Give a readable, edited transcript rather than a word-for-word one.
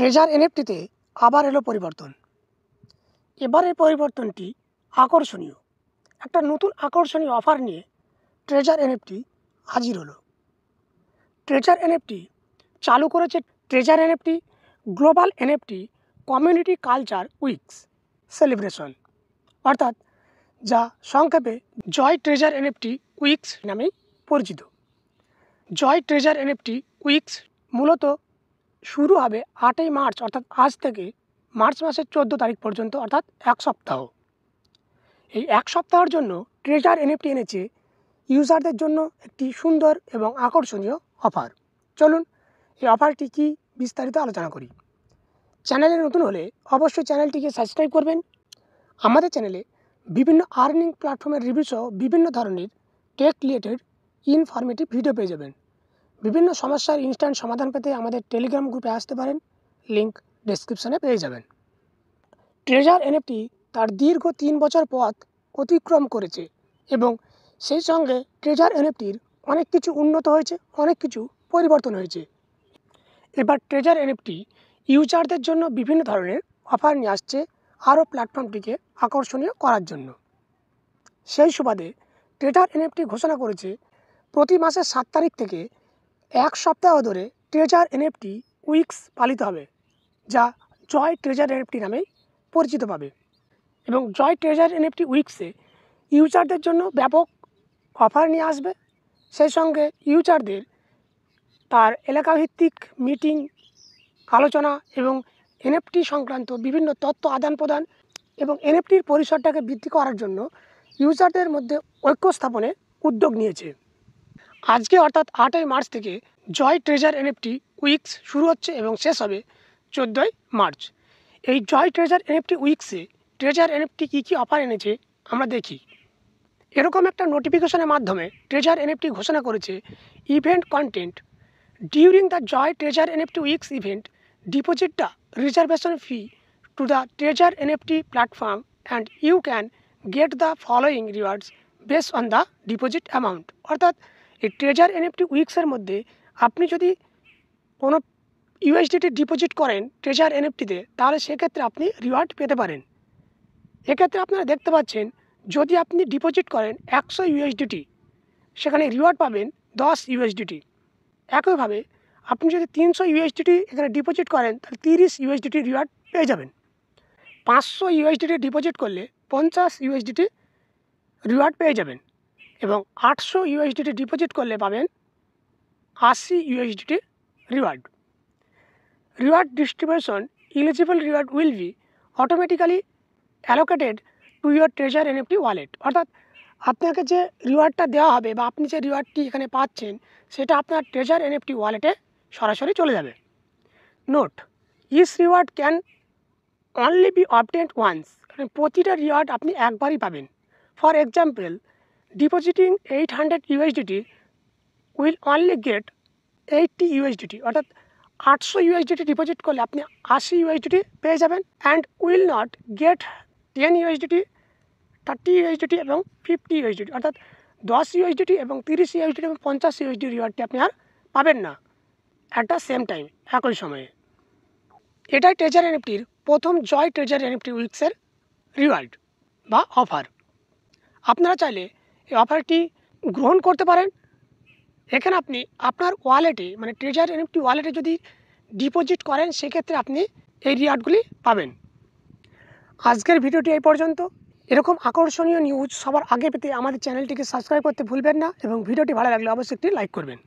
Treasure এনএফটিতে আবার এলো পরিবর্তন। এবারের পরিবর্তনটি আকর্ষণীয়। একটা নতুন আকর্ষণীয় অফার নিয়ে ট্রেজার এনএফটি হাজির হলো। ট্রেজার এনএফটি চালু করেছে treasure NFT global NFT community culture weeks celebration, অর্থাৎ যা সংক্ষেপে জয় ট্রেজার এনএফটি উইকস নামেই পরিচিত। জয় ট্রেজার এনএফটি উইকস মূলত শুরু হবে 8ই মার্চ, অর্থাৎ আজ থেকে মার্চ মাসের 14 তারিখ পর্যন্ত, অর্থাৎ এক সপ্তাহ। এই এক সপ্তাহের জন্য ট্রেজার এনএফটি এনেছে ইউজারদের জন্য একটি সুন্দর এবং আকর্ষণীয় অফার। চলুন এই অফারটি কি বিস্তারিত আলোচনা করি। চ্যানেলে নতুন হলে অবশ্যই চ্যানেলটিকে সাবস্ক্রাইব করবেন। আমাদের চ্যানেলে বিভিন্ন আর্নিং প্ল্যাটফর্মের রিভিউ সহ বিভিন্ন ধরনের টেক রিলেটেড ইনফরমেটিভ ভিডিও পেয়ে যাবেন। বিভিন্ন সমস্যার ইনস্ট্যান্ট সমাধান পেতে আমাদের টেলিগ্রাম গ্রুপে আসতে পারেন, লিঙ্ক ডেসক্রিপশনে পেয়ে যাবেন। ট্রেজার এনএফটি তার দীর্ঘ 3 বছর পথ অতিক্রম করেছে এবং সেই সঙ্গে ট্রেজার এনএফটির অনেক কিছু উন্নত হয়েছে, অনেক কিছু পরিবর্তন হয়েছে। এবার ট্রেজার এনএফটি ইউজারদের জন্য বিভিন্ন ধরনের অফার নিয়ে আসছে আরও প্ল্যাটফর্মটিকে আকর্ষণীয় করার জন্য। সেই সুবাদে ট্রেজার এনএফটি ঘোষণা করেছে প্রতি মাসের 7 তারিখ থেকে এক সপ্তাহ ধরে ট্রেজার এনএফটি উইকস পালিত হবে, যা জয় ট্রেজার এনএফটি নামেই পরিচিত পাবে। এবং জয় ট্রেজার এনএফটি উইকসে ইউজারদের জন্য ব্যাপক অফার নিয়ে আসবে। সেই সঙ্গে ইউজারদের তার এলাকাভিত্তিক মিটিং, আলোচনা এবং এনএফটি সংক্রান্ত বিভিন্ন তথ্য আদান প্রদান এবং এনএফটির পরিসরটাকে বৃদ্ধি করার জন্য ইউজারদের মধ্যে ঐক্য স্থাপনে উদ্যোগ নিয়েছে। আজকে অর্থাৎ 8ই মার্চ থেকে জয় ট্রেজার এনএফটি উইকস শুরু হচ্ছে এবং শেষ হবে 14ই মার্চ। এই জয় ট্রেজার এনএফটি উইকসে ট্রেজার এনএফটি কী কী অফার এনেছে আমরা দেখি। এরকম একটা নোটিফিকেশনের মাধ্যমে ট্রেজার এনএফটি ঘোষণা করেছে event content during the Joy Treasure NFT weeks event, deposit the reservation fee to the Treasure NFT platform and you can get the following rewards based on the deposit amount. অর্থাৎ এই Treasure NFT উইকসের মধ্যে আপনি যদি কোনো USDT deposit করেন Treasure এনএফটিতে, তাহলে সেক্ষেত্রে আপনি রিওয়ার্ড পেতে পারেন। এক্ষেত্রে আপনারা দেখতে পাচ্ছেন, যদি আপনি ডিপোজিট করেন 100 ইউএসডিটি, সেখানে রিওয়ার্ড পাবেন 10 ইউএসডিটি। একইভাবে আপনি যদি 300 ইউএসডিটি এখানে ডিপোজিট করেন, তাহলে 30 ইউএসডিটি রিওয়ার্ড পেয়ে যাবেন। 500 ইউএসডিটি ডিপোজিট করলে 50 ইউএসডিটি রিওয়ার্ড পেয়ে যাবেন এবং 800 ইউএসডিটি ডিপোজিট করলে পাবেন 80 USDT reward. Reward distribution eligible reward will be automatically allocated to your treasure NFT wallet. অর্থাৎ আপনাকে যে রিওয়ার্ডটা দেওয়া হবে বা আপনি যে রিওয়ার্ডটি এখানে পাচ্ছেন, সেটা আপনার ট্রেজার এনএফটি ওয়ালেটে সরাসরি চলে যাবে। Note, each reward can only be obtained once. প্রতিটা রিওয়ার্ড আপনি একবারই পাবেন। For example, depositing 800 USDT will only get 80 USDT. অর্থাৎ 800 ইউএসডিটি ডিপোজিট করলে আপনি 80 ইউএসডিটি পেয়ে যাবেন and will not get 10 USDT, 30 USDT এবং 50 ইউএসডিটি। অর্থাৎ 10 ইউএসডিটি এবং 30 ইউএসডিটি এবং 50 ইউএসডি রিওয়ার্ডটি আপনি আর পাবেন না অ্যাট দ্য সেম টাইম, একই সময়ে। এটাই ট্রেজার এনএফটির প্রথম জয় ট্রেজার এনএফটি উইকসের রিওয়ার্ড বা অফার। আপনারা চাইলে এই অফারটি গ্রহণ করতে পারেন। এখানে আপনি আপনার ওয়ালেটে, মানে ট্রেজার এনএফটি ওয়ালেটে যদি ডিপোজিট করেন, সেক্ষেত্রে আপনি এই রিওয়ার্ডগুলি পাবেন। আজকের ভিডিওটি এই পর্যন্ত। এরকম আকর্ষণীয় নিউজ সবার আগে পেতে আমাদের চ্যানেলটিকে সাবস্ক্রাইব করতে ভুলবেন না এবং ভিডিওটি ভালো লাগলে অবশ্যই একটি লাইক করবেন।